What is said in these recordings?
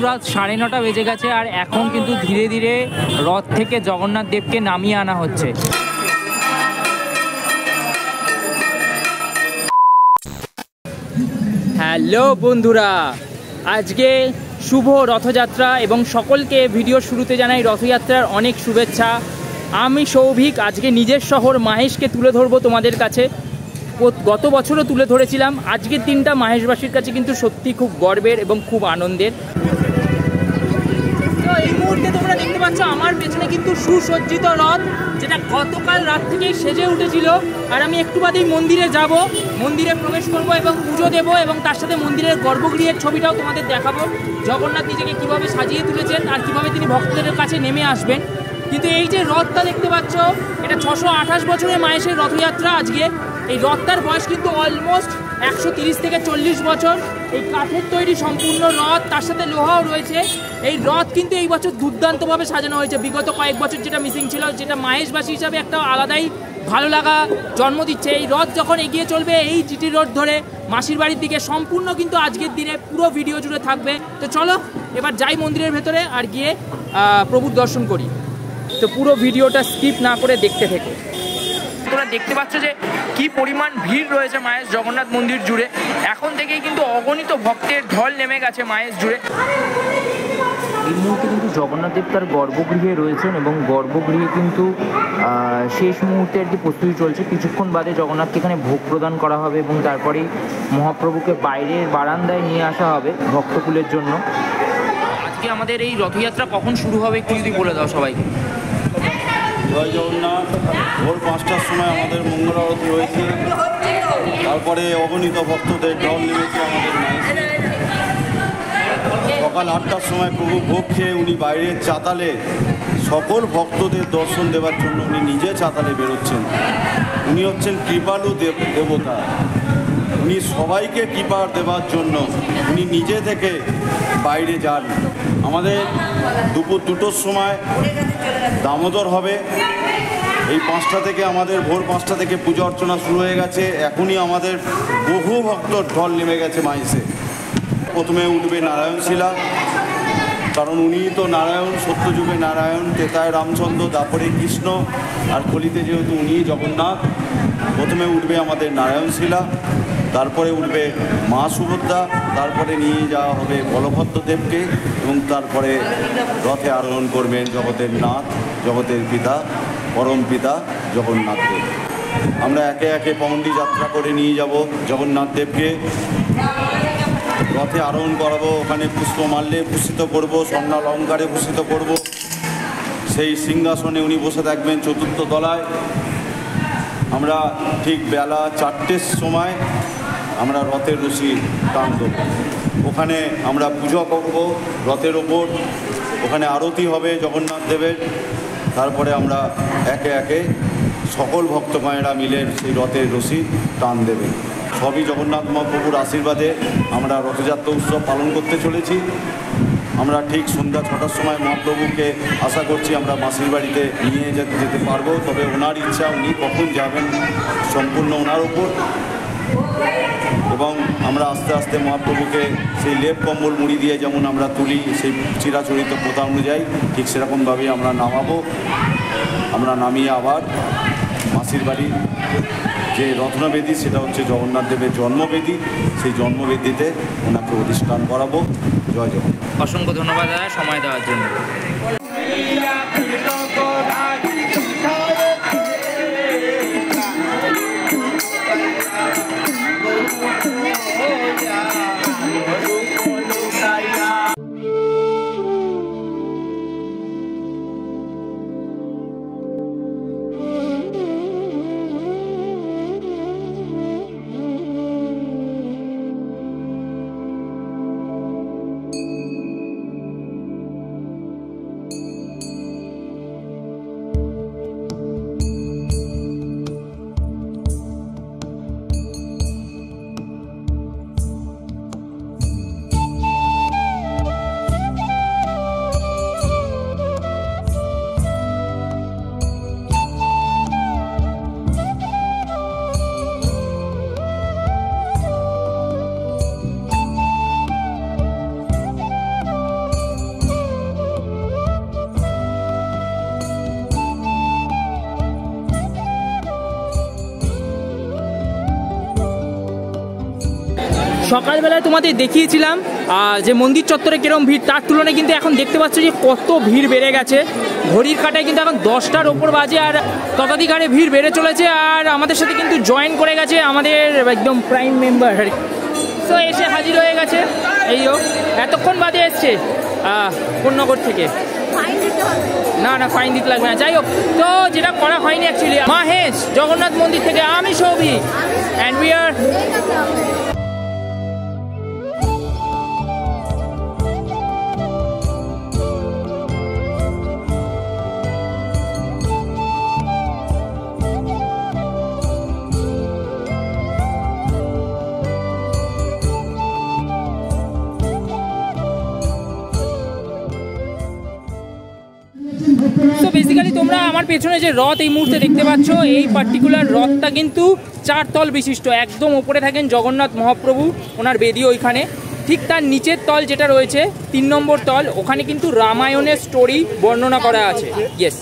রাত 9:30 বেজে গেছে আর এখন কিন্তু ধীরে ধীরে রথ থেকে জগন্নাথ দেবকে নামিয়ে আনা হচ্ছে। হ্যালো বন্ধুরা, আজকে শুভ রথযাত্রা এবং সকলকে ভিডিও শুরুতে জানাই রথযাত্রার অনেক শুভেচ্ছা। আমি সৌভিক আজকে নিজের শহর মাহেশকে তুলে ধরবো তোমাদের কাছে। গত বছরও তুলে ধরেছিলাম। আজকের দিনটা মাহেশবাসীর কাছে কিন্তু সত্যি খুব গর্বের এবং খুব আনন্দের। তো এই মুহূর্তে তোমরা দেখতে পাচ্ছ আমার পেছনে কিন্তু সুসজ্জিত রথ, যেটা গতকাল রাত থেকেই সেজে উঠেছিল। আর আমি একটু বাদেই মন্দিরে যাব, মন্দিরে প্রবেশ করব এবং পুজো দেব এবং তার সাথে মন্দিরের গর্ভগৃহের ছবিটাও তোমাদের দেখাবো। জগন্নাথ নিজেকে কীভাবে সাজিয়ে তুলেছেন আর কীভাবে তিনি ভক্তদের কাছে নেমে আসবেন। কিন্তু এই যে রথটা দেখতে পাচ্ছ, এটা 628 বছরের মাহেশের রথযাত্রা আজকে। এই রথটার বয়স কিন্তু অলমোস্ট 130 থেকে 40 বছর। এই কাঠের তৈরি সম্পূর্ণ রথ, তার সাথে লোহাও রয়েছে। এই রথ কিন্তু এই বছর দুর্দান্তভাবে সাজানো হয়েছে। বিগত কয়েক বছর যেটা মিসিং ছিল, যেটা মাহেশবাসী হিসাবে একটা আলাদাই ভালো লাগা জন্ম দিচ্ছে। এই রথ যখন এগিয়ে চলবে এই জিটি রোড ধরে মাসির বাড়ির দিকে, সম্পূর্ণ কিন্তু আজকের দিনে পুরো ভিডিও জুড়ে থাকবে। তো চলো এবার যাই মন্দিরের ভেতরে আর গিয়ে প্রভুর দর্শন করি। তো পুরো ভিডিওটা স্কিপ না করে দেখতে থেকো। তোমরা দেখতে পাচ্ছ যে কি পরিমাণ ভিড় রয়েছে মাহেশ জগন্নাথ মন্দির জুড়ে। এখন থেকেই কিন্তু অগণিত ভক্তের ঢল নেমে গেছে মাহেশ জুড়ে। এই মুহূর্তে কিন্তু জগন্নাথ দেব তার গর্ভগৃহে রয়েছেন এবং গর্ভগৃহে কিন্তু শেষ মুহূর্তে আর কি প্রস্তুতি চলছে। কিছুক্ষণ বাদে জগন্নাথকে এখানে ভোগ প্রদান করা হবে এবং তারপরেই মহাপ্রভুকে বাইরের বারান্দায় নিয়ে আসা হবে ভক্তকুলের জন্য। আজকে আমাদের এই রথযাত্রা কখন শুরু হবে একটু যদি বলে দাও সবাইকে। জয় জগন্নাথ। ভোর 5টার সময় আমাদের মঙ্গল আরতি হয়েছে, তারপরে অগণিত ভক্তদের ঢল নেমেছে আমাদের মাহেশে। সকাল 8টার সময় প্রভু ভোগ খেয়ে উনি বাইরের চাতালে সকল ভক্তদের দর্শন দেওয়ার জন্য উনি নিজে চাতালে বেরোচ্ছেন। উনি হচ্ছেন কৃপালু দেবতা। উনি সবাইকে কৃপা দেওয়ার জন্য উনি নিজে থেকে বাইরে যান। আমাদের দুপুর 2টোর সময় দামোদর হবে। এই 5টা থেকে আমাদের ভোর 5টা থেকে পূজা অর্চনা শুরু হয়ে গেছে। এখনই আমাদের বহু ভক্তর ঢল নেমে গেছে মাহেশে। প্রথমে উঠবে নারায়ণশিলা, কারণ উনি তো নারায়ণ, সত্যযুগে নারায়ণ, তেতায় রামচন্দ্র, তারপরে কৃষ্ণ, আর কলিতে যেহেতু উনি জগন্নাথ। প্রথমে উঠবে আমাদের নারায়ণশিলা, তারপরে উঠবে মা সুভদ্রা, তারপরে নিয়ে যাওয়া হবে বলভদ্রদেবকে এবং তারপরে রথে আরোহণ করবেন জগতের নাথ, জগতের পিতা, পরম পিতা জগন্নাথ দেব। আমরা একে একে পৌণ্ডী যাত্রা করে নিয়ে যাব জগন্নাথ দেবকে, রথে আরোহণ করাবো। ওখানে পুষ্পমাল্যে ভূষিত করব, স্বর্ণালঙ্কারে ভূষিত করব। সেই সিংহাসনে উনি বসে থাকবেন চতুর্থ তলায়। আমরা ঠিক বেলা 4টের সময় আমরা রথের রশি টান দেব। ওখানে আমরা পুজো করব রথের ওপর, ওখানে আরতি হবে জগন্নাথ দেবের। তারপরে আমরা একে একে সকল ভক্তগণেরা মিলে সেই রথের রশি টান দেবে। সবই জগন্নাথ মহাপ্রভুর আশীর্বাদে আমরা রথযাত্রা উৎসব পালন করতে চলেছি। আমরা ঠিক সন্ধ্যা 6টার সময় মহাপ্রভুকে আশা করছি আমরা মাসির বাড়িতে নিয়ে যেতে পারবো। তবে ওনার ইচ্ছা, উনি কখন যাবেন সম্পূর্ণ ওনার ওপর। এবং আমরা আস্তে আস্তে মহাপ্রভুকে সেই লেপ কম্বল মুড়ি দিয়ে যেমন আমরা তুলি, সেই চিরাচরিত প্রথা অনুযায়ী ঠিক সেরকমভাবেই আমরা নামাবো। আমরা নামিয়ে আবার মাসির বাড়ি যে রত্নবেদী, সেটা হচ্ছে জগন্নাথ দেবের জন্মবেদী, সেই জন্মবেদীতে ওনাকে অধিষ্ঠান করাবো। জয় জগন্নাথ। অসংখ্য ধন্যবাদ দাদা সময় দেওয়ার জন্য। সকালবেলায় তোমাদের দেখিয়েছিলাম যে মন্দির চত্বরে কিরম ভিড়, তার তুলনায় কিন্তু এখন দেখতে পাচ্ছ যে কত ভিড় বেড়ে গেছে। ঘড়ির কাঁটায় কিন্তু এখন 10টার ওপর বাজে আর ততোধিক হারে ভিড় বেড়ে চলেছে। আর আমাদের সাথে কিন্তু জয়েন করে গেছে আমাদের একদম প্রাইম মেম্বার, তো এসে হাজির হয়ে গেছে। এই এতক্ষণ বাদে এসছে কোন্নগর থেকে। না না, ফাইন দিতে লাগবে না। যাই হোক, তো যেটা করা হয়নি অ্যাকচুয়ালি, মাহেশ জগন্নাথ মন্দির থেকে আমি সৌভিক অ্যান্ড উই আর তো বেসিক্যালি তোমরা আমার পেছনে যে রথ এই মুহূর্তে দেখতে পাচ্ছ, এই পার্টিকুলার রথটা কিন্তু 4 তল বিশিষ্ট। একদম ওপরে থাকেন জগন্নাথ মহাপ্রভু, ওনার বেদি ওইখানে। ঠিক তার নিচের তল যেটা রয়েছে 3 নম্বর তল, ওখানে কিন্তু রামায়ণের স্টোরি বর্ণনা করা আছে। ইয়েস,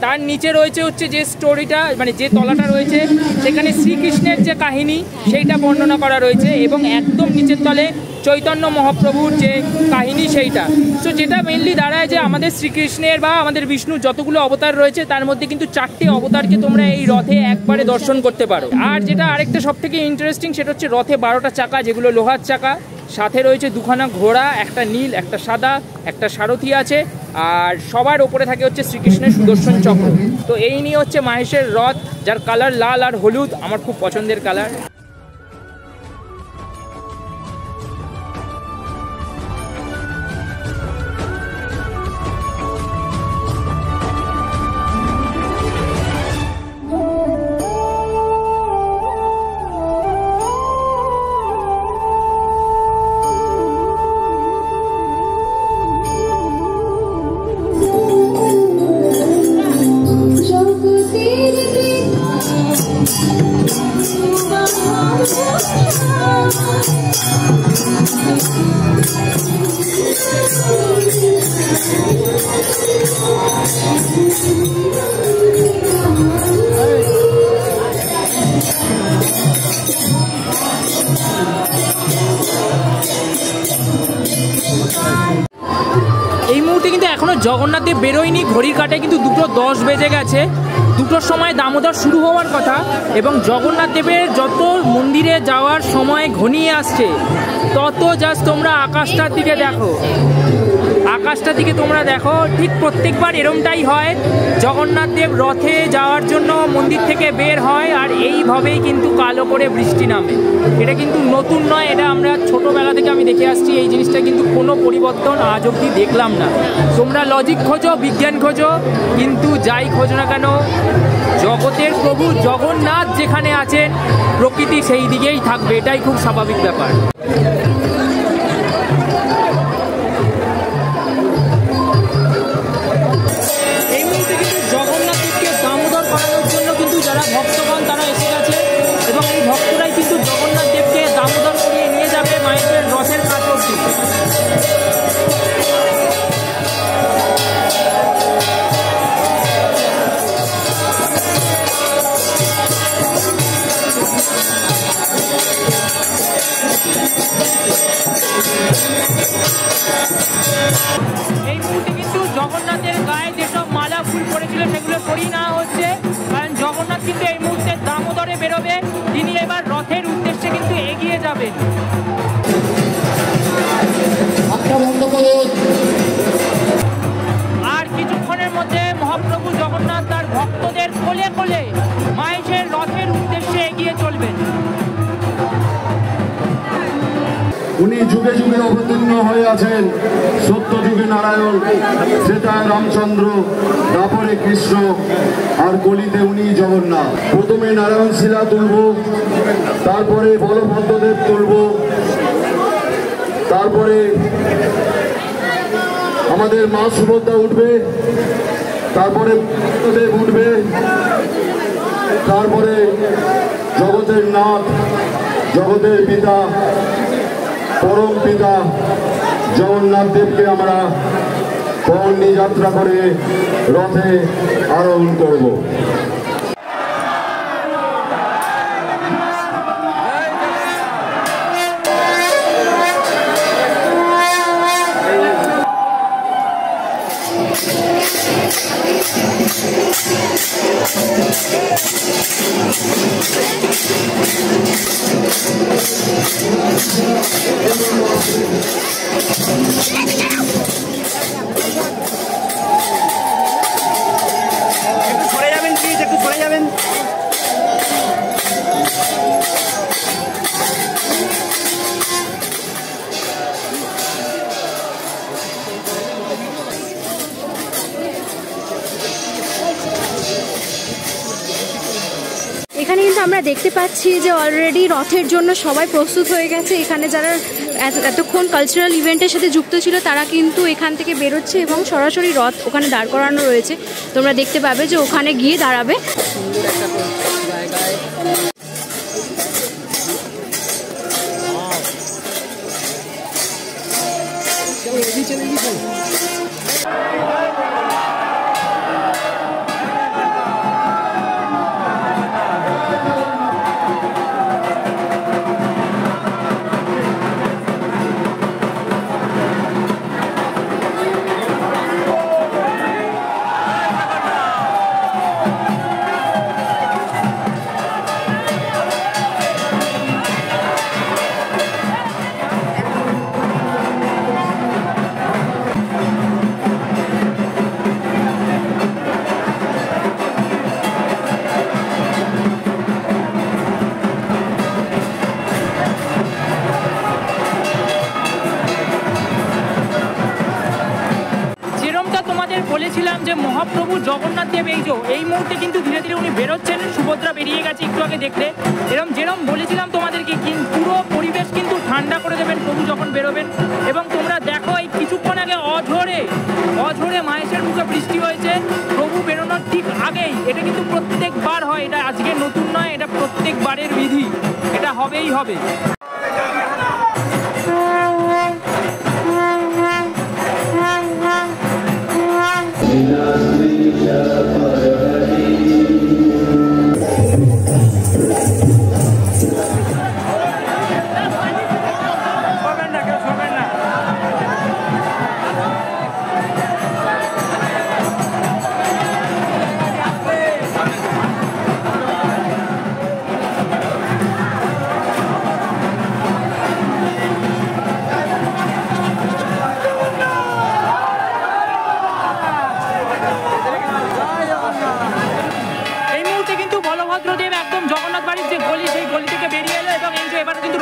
তার নিচে রয়েছে হচ্ছে যে স্টোরিটা, মানে যে তলাটা রয়েছে সেখানে শ্রীকৃষ্ণের যে কাহিনী সেইটা বর্ণনা করা রয়েছে, এবং একদম নিচের তলে চৈতন্য মহাপ্রভুর যে কাহিনী সেইটা। সো যেটা মেনলি দাঁড়ায় যে আমাদের শ্রীকৃষ্ণের বা আমাদের বিষ্ণুর যতগুলো অবতার রয়েছে তার মধ্যে কিন্তু 4টে অবতারকে তোমরা এই রথে একবারে দর্শন করতে পারো। আর যেটা আরেকটা সব থেকে ইন্টারেস্টিং সেটা হচ্ছে রথে 12টা চাকা, যেগুলো লোহার চাকা। সাথে রয়েছে 2খানা ঘোড়া, একটা নীল একটা সাদা, একটা সারথি আছে, আর সবার ওপরে থাকে হচ্ছে শ্রীকৃষ্ণের সুদর্শন চক্র। তো এই নিয়ে হচ্ছে মাহেশের রথ, যার কালার লাল আর হলুদ, আমার খুব পছন্দের কালার। এই মুহূর্তে কিন্তু এখনো জগন্নাথ দেব বেরোয়নি, ঘড়ির কাঁটায় কিন্তু 2:10 বেজে গেছে। 2টোর সময় দামোদর শুরু হওয়ার কথা, এবং জগন্নাথ দেবের যত মন্দিরে যাওয়ার সময় ঘনিয়ে আসছে তত জাস্ট তোমরা আকাশটার দিকে দেখো, আকাশটার দিকে তোমরা দেখো। ঠিক প্রত্যেকবার এরমটাই হয়, জগন্নাথ দেব রথে যাওয়ার জন্য মন্দির থেকে বের হয় আর এইভাবেই কিন্তু কালো করে বৃষ্টি নামে। এটা কিন্তু নতুন নয়, এটা আমরা ছোটোবেলা থেকে আমি দেখে আসছি। এই জিনিসটা কিন্তু কোনো পরিবর্তন আজ অবধি দেখলাম না। তোমরা লজিক খোঁজো, বিজ্ঞান খোঁজো, কিন্তু যাই খোঁজো না কেন, জগতের প্রভু জগন্নাথ যেখানে আছেন প্রকৃতি সেই দিকেই থাকবে, এটাই খুব স্বাভাবিক ব্যাপার। এই মুহূর্তে কিন্তু জগন্নাথ দেবকে দামোদর করানোর জন্য কিন্তু যারা ভক্তগণ তারা এসে গেছে, এবং এই ভক্তরাই কিন্তু জগন্নাথ দেবকে দামোদর করিয়ে নিয়ে যাবে মায়ের রথের কাছ অবধি। এই মুহূর্তে কিন্তু জগন্নাথের গায়ে যেসব মালা ফুল পড়েছিল সেগুলো সরিয়ে নেওয়া হচ্ছে, কারণ জগন্নাথ কিন্তু এই মুহূর্তে দামোদরে বেরোবে। তিনি এবার রথের উদ্দেশ্যে কিন্তু এগিয়ে যাবেন। আর কিছুক্ষণের মধ্যে মহাপ্রভু জগন্নাথ তার ভক্তদের কোলে কোলে মায়ের রথের উদ্দেশ্যে এগিয়ে চলবেন। উনি যুগে যুগে অবতীর্ণ হয়ে আছেন। সত্য যুগে নারায়ণ, ত্রেতায় রামচন্দ্র, তারপরে কৃষ্ণ, আর কলিতে উনি জগন্নাথ। প্রথমে নারায়ণ শিলা তুলব, তারপরে বলভদ্রদেব তুলব, তারপরে আমাদের মা সুভদ্রা উঠবে, তারপরে দেব উঠবে, তারপরে জগতের নাথ, জগতের পিতা, পরম পিতা জগন্নাথ দেবকে আমরা পৌর্ণি যাত্রা করে রথে আরোহণ করব। সরে যাবেন প্লিজ, একটু সরে যাবেন। এখানে কিন্তু আমরা দেখতে পাচ্ছি যে অলরেডি রথের জন্য সবাই প্রস্তুত হয়ে গেছে। এখানে যারা এতক্ষণ কালচারাল ইভেন্টের সাথে যুক্ত ছিল তারা কিন্তু এখান থেকে বেরোচ্ছে এবং সরাসরি রথ ওখানে দাঁড় করানো রয়েছে। তোমরা দেখতে পাবে যে ওখানে গিয়ে দাঁড়াবে। বলেছিলাম যে মহাপ্রভু জগন্নাথ দেব এই মুহূর্তে কিন্তু ধীরে ধীরে উনি বেরোচ্ছেন। সুভদ্রা বেরিয়ে গেছে একটু আগে দেখলে। যেরকম বলেছিলাম তোমাদেরকে, পুরো পরিবেশ কিন্তু ঠান্ডা করে দেবেন প্রভু যখন বেরোবেন। এবং তোমরা দেখো এই কিছুক্ষণ আগে অঝোরে মাহেশের মুখে বৃষ্টি হয়েছে প্রভু বেরোনোর ঠিক আগেই। এটা কিন্তু প্রত্যেকবার হয়, এটা আজকে নতুন নয়, এটা প্রত্যেকবারের বিধি, এটা হবেই হবে।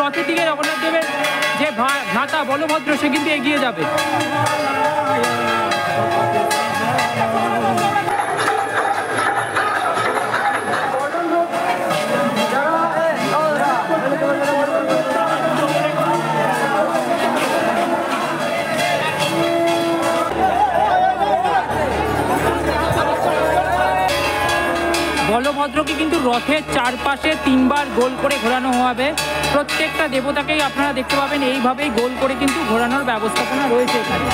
রথের দিকে জগন্নাথ দেবের যে ভ্রাতা বলভদ্র সে কিন্তু এগিয়ে যাবে। বলভদ্রকে কিন্তু রথের চারপাশে 3 বার গোল করে ঘোরানো হবে। প্রত্যেকটা দেবতাকেই আপনারা দেখতে পাবেন এইভাবেই গোল করে কিন্তু ঘোরানোর ব্যবস্থাপনা রয়েছে এখানে।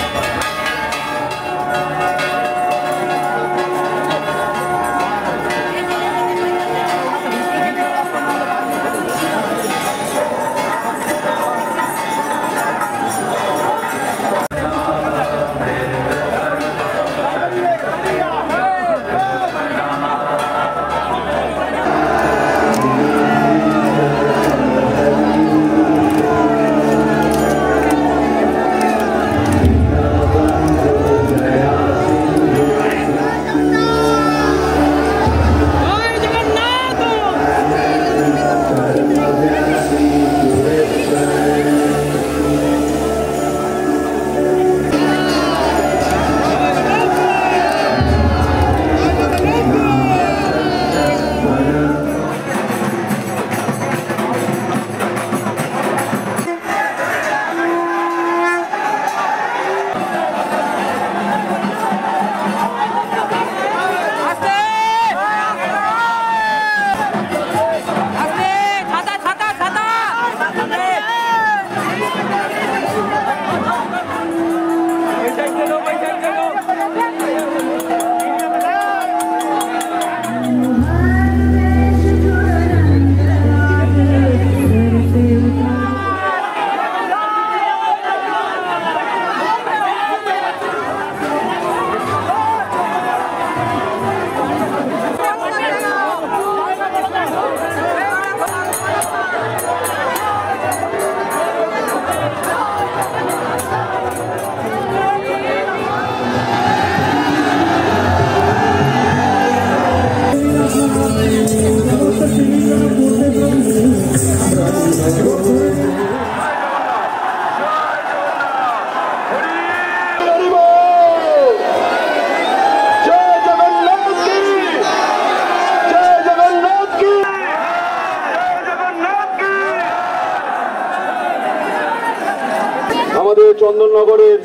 চন্দননগরের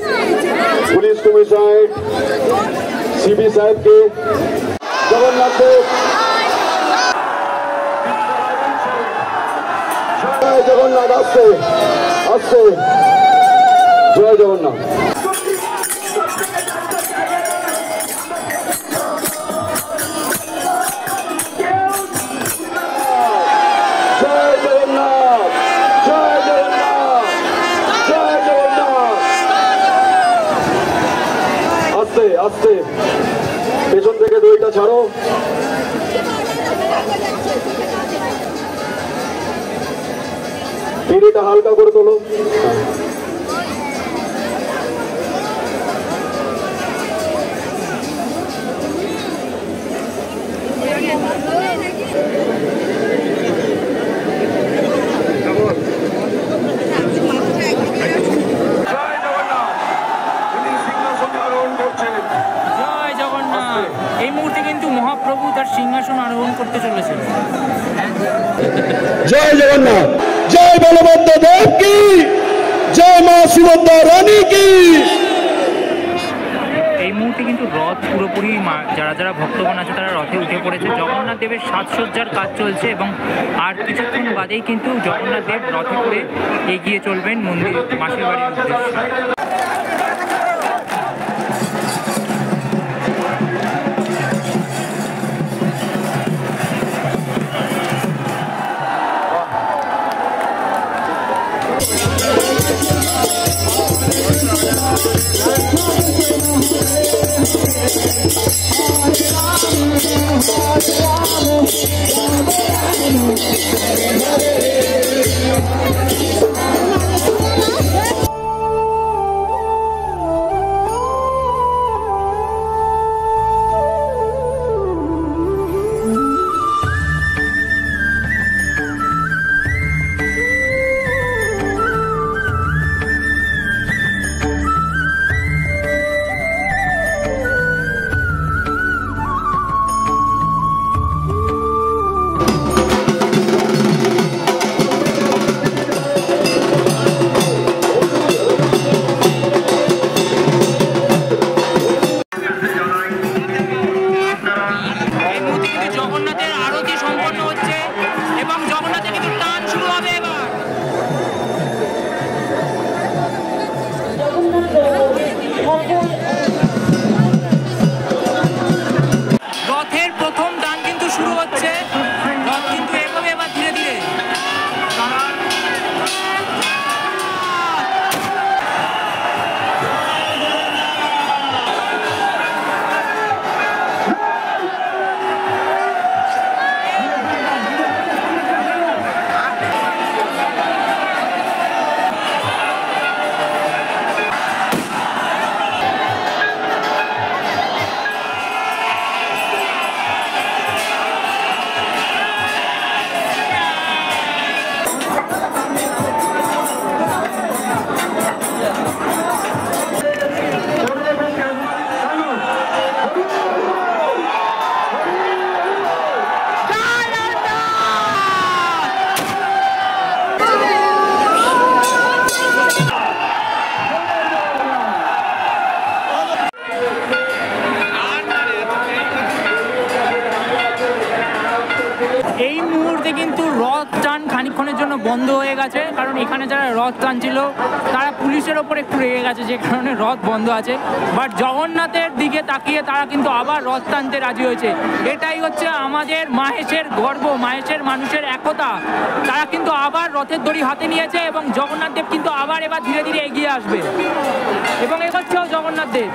পুলিশ কমিশনারেট সিবি সাহেবকে, জগন্নাথ দেব, জয় জগন্নাথ, আসছে আসছে, জয় জগন্নাথ। আস্তে পেছন থেকে দড়িটা ছাড়ো। পিড়িটা হালকা করে তোলো। এই মুহূর্তে কিন্তু মহাপ্রভু তার সিংহাসন আরোহণ করতে চলেছেন। জয় জগন্নাথ, জয় বলভদ্র দেব কি, জয় মা সুভদ্রা রানী কি। এই মুহূর্তে কিন্তু রথ পুরোপুরি যারা যারা ভক্তগণ আছে তারা রথে উঠে পড়েছে। জগন্নাথ দেবের সাজসজ্জার কাজ চলছে এবং আর কিছুক্ষণ বাদেই কিন্তু জগন্নাথ দেব রথে করে এগিয়ে চলবেন মন্দির মাসির বাড়ির উদ্দেশ্যে। রথের প্রথম দান কিন্তু শুরু হচ্ছে। রথ কিন্তু এভাবে এবার ধীরে ধীরে এই মুহূর্তে কিন্তু রথ টান খানিকক্ষণের জন্য বন্ধ হয়ে গেছে, কারণ এখানে যারা রথ টানছিল তারা পুলিশের ওপর একটু রেগে গেছে, যে কারণে রথ বন্ধ আছে। বাট জগন্নাথের দিকে তাকিয়ে তারা কিন্তু আবার রথ টানতে রাজি হয়েছে। এটাই হচ্ছে আমাদের মাহেশের গর্ব, মাহেশের মানুষের একতা। তারা কিন্তু আবার রথের দড়ি হাতে নিয়েছে এবং জগন্নাথ দেব কিন্তু আবার এবার ধীরে ধীরে এগিয়ে আসবে এবং এগোচ্ছেও জগন্নাথ দেব।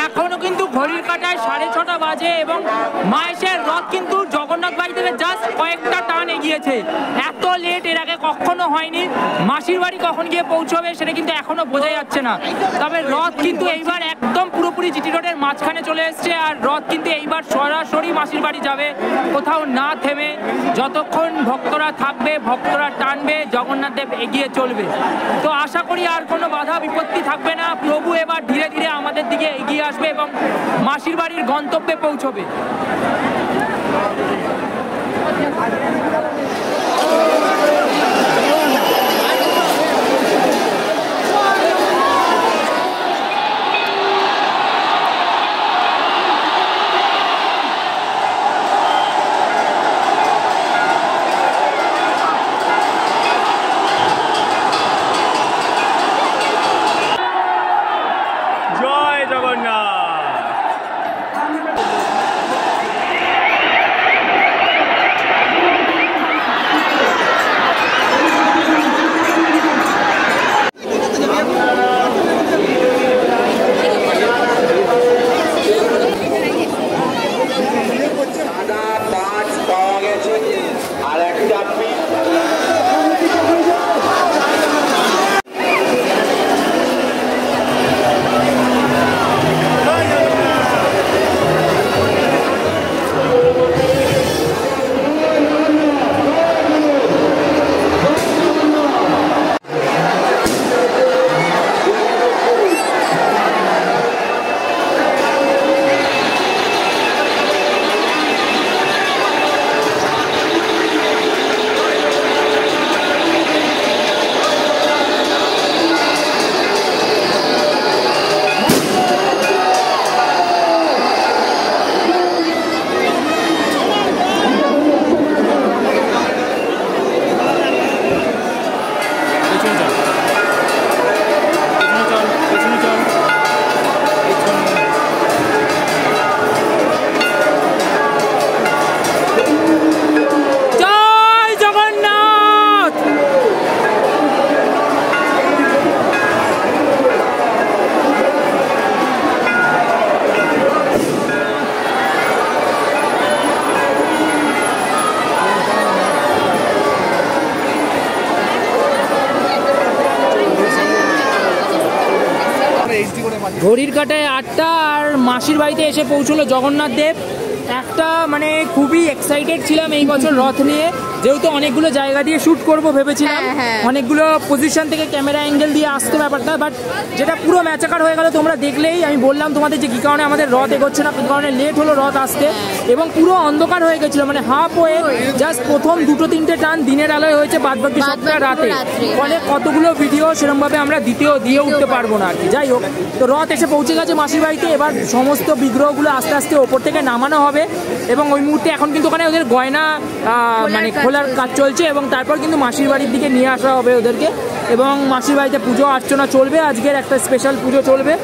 এখনো কিন্তু ঘড়ির কাঁটায় 6:30 বাজে এবং মাহেশের রথ কিন্তু জগন্নাথ জগন্নাথ বাড়ি থেকে জাস্ট কয়েকটা টান এগিয়েছে। এত লেট এর আগে কখনো হয়নি। মাসির বাড়ি কখন গিয়ে পৌঁছবে সেটা কিন্তু এখনো বোঝা যাচ্ছে না। তবে রথ কিন্তু এইবার একদম পুরোপুরি জিটি রোডের মাঝখানে চলে এসছে, আর রথ কিন্তু এইবার সরাসরি মাসির বাড়ি যাবে, কোথাও না থেমে। যতক্ষণ ভক্তরা থাকবে, ভক্তরা টানবে, জগন্নাথ দেব এগিয়ে চলবে। তো আশা করি আর কোনো বাধা বিপত্তি থাকবে না। প্রভু এবার ধীরে ধীরে আমাদের দিকে এগিয়ে আসবে এবং মাসির বাড়ির গন্তব্যে পৌঁছবে। জয় জগন্নাথ। ঘড়ির কাঁটায় 8টা, আর মাসির বাড়িতে এসে পৌঁছলো জগন্নাথ দেব। একটা মানে খুবই এক্সাইটেড ছিলাম এই বছর রথ নিয়ে, যেহেতু অনেকগুলো জায়গা দিয়ে শ্যুট করব ভেবেছিলাম, অনেকগুলো পজিশন থেকে ক্যামেরা অ্যাঙ্গেল দিয়ে আসতো ব্যাপারটা, বাট যেটা পুরো ম্যাচাকার হয়ে গেল তোমরা দেখলেই। আমি বললাম তোমাদের যে কী কারণে আমাদের রথ এগোচ্ছে না, কী কারণে লেট হলো রথ আসতে, এবং পুরো অন্ধকার হয়ে গেছিলো, মানে হাফ হয়ে জাস্ট প্রথম 2-3টে টান দিনের আলোয় হয়েছে, বাদবাকি সবটা রাতে। ফলে কতগুলো ভিডিও সেরকমভাবে আমরা দিয়ে উঠতে পারবো না আর কি। যাই হোক, তো রথ এসে পৌঁছে গেছে মাসির বাড়িতে। এবার সমস্ত বিগ্রহগুলো আস্তে আস্তে ওপর থেকে নামানো হবে, এবং ওই মুহূর্তে এখন কিন্তু ওখানে ওদের গয়না মানে খোলার কাজ চলছে, এবং তারপর কিন্তু মাসির বাড়ির দিকে নিয়ে আসা হবে ওদেরকে। এবং মাসির বাড়িতে পুজো অর্চনা চলবে, আজকের একটা স্পেশাল পুজো চলবে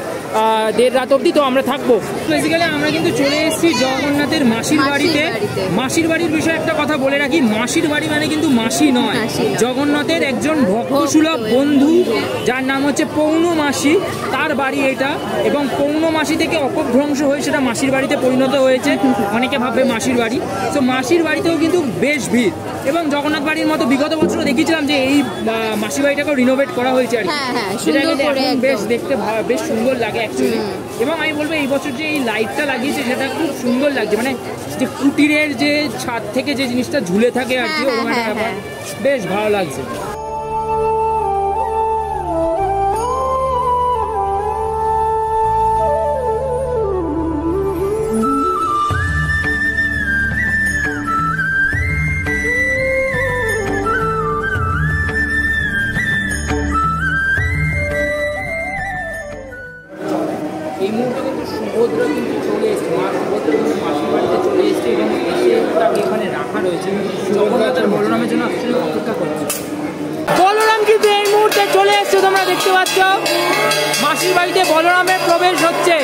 1:30 রাত অবধি, তো আমরা থাকবো। বেসিক্যালি আমরা কিন্তু চলে এসেছি জগন্নাথের মাসির বাড়িতে। মাসির বাড়ির বিষয়ে একটা কথা বলে রাখি, মাসির বাড়ি মানে কিন্তু মাসি নয়, জগন্নাথের একজন ভক্তসুলভ বন্ধু যার নাম হচ্ছে পৌর্ণমাসী, তার বাড়ি এটা। এবং পৌর্ণমাসী থেকে অপভ্রংশ হয়ে সেটা মাসির বাড়িতে পরিণত হয়েছে। অনেকে ভাববে মাসির বাড়ি, তো মাসির বাড়িতেও কিন্তু বেশ ভিড়। এবং জগন্নাথ বাড়ির মতো বিগত বছর দেখেছিলাম যে এই মাসির বাড়িটাকেও রিনোভেট করা হয়েছে আর কি, সেটা কিন্তু এখন বেশ দেখতে বেশ সুন্দর লাগে অ্যাকচুয়ালি। এবং আমি বলবো এই বছর যে এই লাইটটা লাগিয়েছে সেটা খুব সুন্দর লাগছে, মানে যে কুটিরের যে ছাদ থেকে যে জিনিসটা ঝুলে থাকে আর কি, ওরকম একটা ব্যাপার, বেশ ভালো লাগছে। এই মুহূর্তে কিন্তু সুভদ্রা কিন্তু চলে এসছে, মা সুভদ্রা কিন্তু মাসির বাড়িতে চলে এসছে, এবং এসে তাকে এখানে রাখা রয়েছে। জগন্নাথ আর বলরামের জন্য আসলে অপেক্ষা করছে। বলরাম কিন্তু এই মুহূর্তে চলে এসছে, তোমরা দেখতে পাচ্ছ মাসির বাড়িতে বলরামের প্রবেশ হচ্ছে।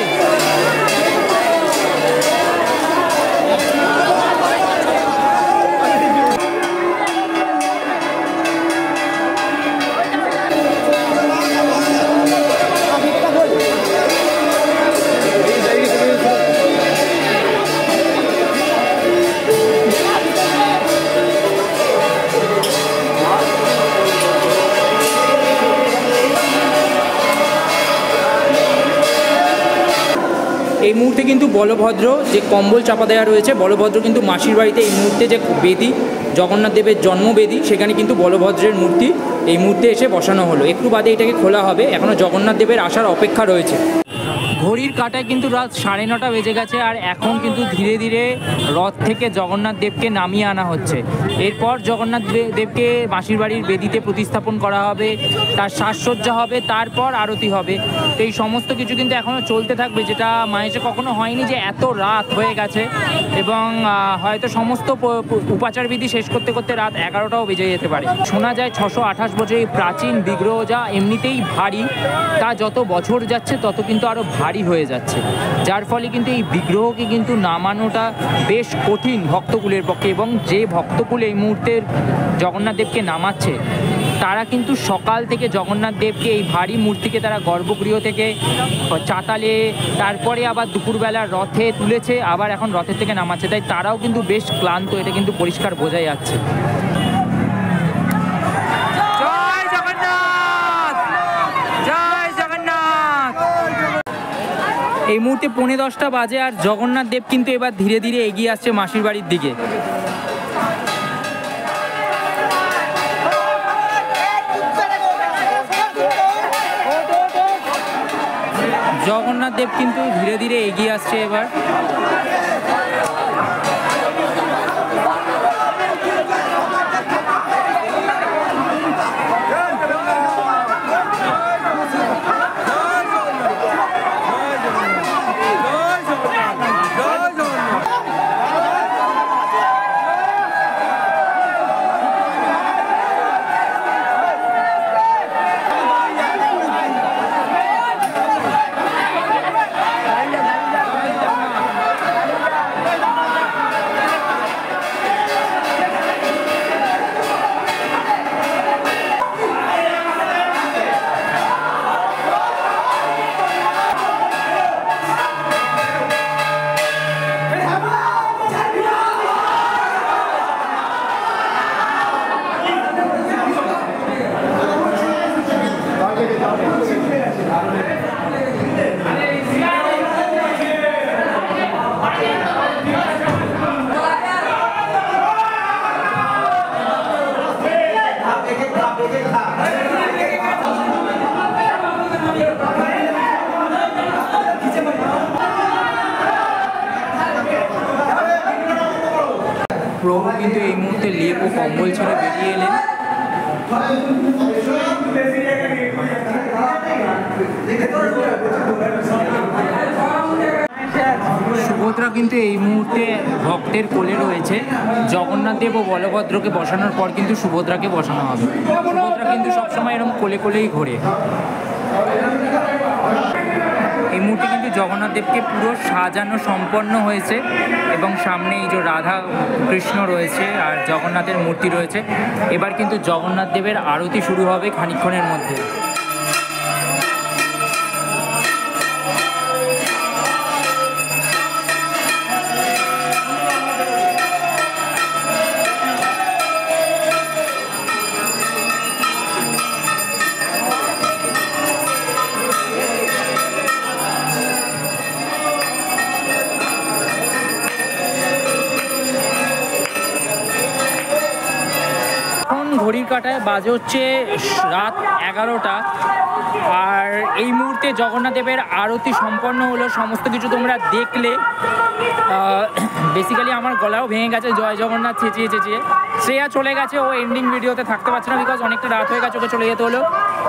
এই মুহূর্তে কিন্তু বলভদ্র যে কম্বল চাপা দেওয়া রয়েছে, বলভদ্র কিন্তু মাসির বাড়িতে এই মুহূর্তে যে বেদি জগন্নাথ দেবের জন্মবেদি, সেখানে কিন্তু বলভদ্রের মূর্তি এই মুহূর্তে এসে বসানো হলো। একটু বাদে এটাকে খোলা হবে, এখনও জগন্নাথ দেবের আসার অপেক্ষা রয়েছে। ঘড়ির কাঁটায় কিন্তু রাত 9:30 বেজে গেছে, আর এখন কিন্তু ধীরে ধীরে রথ থেকে জগন্নাথ দেবকে নামিয়ে আনা হচ্ছে। এরপর জগন্নাথ দেবকে মাসির বাড়ির বেদিতে প্রতিস্থাপন করা হবে, তার সাজসজ্জা হবে, তারপর আরতি হবে। তো এই সমস্ত কিছু কিন্তু এখনও চলতে থাকবে, যেটা মায়েসে কখনো হয়নি যে এত রাত হয়ে গেছে, এবং হয়তো সমস্ত উপাচার বিধি শেষ করতে করতে রাত 11টাও বেজে যেতে পারে। শোনা যায় 628 বছর এই প্রাচীন বিগ্রহ, যা এমনিতেই ভারী, তা যত বছর যাচ্ছে তত কিন্তু আরও ভারী হয়ে যাচ্ছে, যার ফলে কিন্তু এই বিগ্রহকে কিন্তু নামানোটা বেশ কঠিন ভক্তকুলের পক্ষে। এবং যে ভক্তকুল এই মুহূর্তে জগন্নাথ দেবকে নামাচ্ছে, তারা কিন্তু সকাল থেকে জগন্নাথ দেবকে এই ভারী মূর্তিকে তারা গর্ভগৃহ থেকে চাতালে, তারপরে আবার দুপুরবেলা রথে তুলেছে, আবার এখন রথের থেকে নামাচ্ছে, তাই তারাও কিন্তু বেশ ক্লান্ত, এটা কিন্তু পরিষ্কার বোঝা যাচ্ছে। জয় জগন্নাথ, জয় জগন্নাথ। এই মুহূর্তে 10:45 বাজে, আর জগন্নাথ দেব কিন্তু এবার ধীরে ধীরে এগিয়ে আসছে মাসির বাড়ির দিকে। জগন্নাথ দেব কিন্তু ধীরে ধীরে এগিয়ে আসছে এবার। প্রভু কিন্তু এই মুহূর্তে লেপ ও কম্বল ছেড়ে বেরিয়ে এলেন। সুভদ্রা কিন্তু এই মুহূর্তে ভক্তের কোলে রয়েছে। জগন্নাথ দেব ও বলভদ্রকে বসানোর পর কিন্তু সুভদ্রাকে বসানো হবে। সুভদ্রা কিন্তু সবসময় এরকম কোলে কোলেই ঘোরে। এই মুহূর্তে কিন্তু জগন্নাথ দেবকে পুরো সাজানো সম্পন্ন হয়েছে, এবং সামনে এই যে রাধা কৃষ্ণ রয়েছে আর জগন্নাথের মূর্তি রয়েছে। এবার কিন্তু জগন্নাথ দেবের আরতি শুরু হবে খানিকক্ষণের মধ্যে। ঘড়ির কাঁটায় বাজে হচ্ছে রাত 11টা, আর এই মুহূর্তে জগন্নাথ দেবের আরতি সম্পন্ন হলো। সমস্ত কিছু তোমরা দেখলে। বেসিক্যালি আমার গলাও ভেঙে গেছে জয় জগন্নাথ চেঁচিয়ে চেঁচিয়ে। শ্রেয়া চলে গেছে, ও এন্ডিং ভিডিওতে থাকতে পারছে না, বিকজ অনেকটা রাত হয়ে গেছে, ওকে চলে যেতে হলো।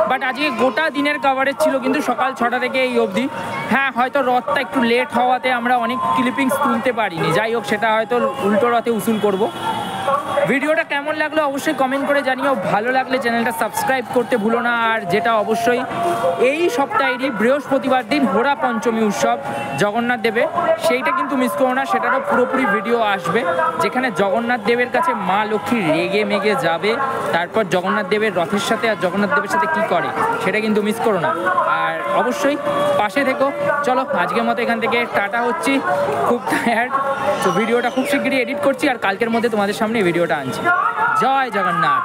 বাট আজকে গোটা দিনের কভারেজ ছিল কিন্তু সকাল 6টা থেকে এই অবধি। হ্যাঁ, হয়তো রথটা একটু লেট হওয়াতে আমরা অনেক ক্লিপিংস তুলতে পারিনি, যাই হোক সেটা হয়তো উল্টো রথে উসুল করব। ভিডিওটা কেমন লাগলো অবশ্যই কমেন্ট করে জানিও। ভালো লাগলে চ্যানেলটা সাবস্ক্রাইব করতে ভুলো না। আর যেটা অবশ্যই এই সপ্তাহেরই বৃহস্পতিবার দিন হোরা পঞ্চমী উৎসব জগন্নাথ দেবের, সেইটা কিন্তু মিস করো না। সেটারও পুরোপুরি ভিডিও আসবে, যেখানে জগন্নাথ দেবের কাছে মা লক্ষ্মী রেগে মেগে যাবে, তারপর জগন্নাথ দেবের রথের সাথে আর জগন্নাথ দেবের সাথে কী করে সেটা কিন্তু মিস করো না। আর অবশ্যই পাশে থেকো। চলো আজকের মতো এখান থেকে টাটা হচ্ছি, খুব টায়ার্ড। তো ভিডিওটা খুব শিগগিরই এডিট করছি, আর কালকের মধ্যে তোমাদের সামনে ভিডিওটা আনছি। জয় জগন্নাথ।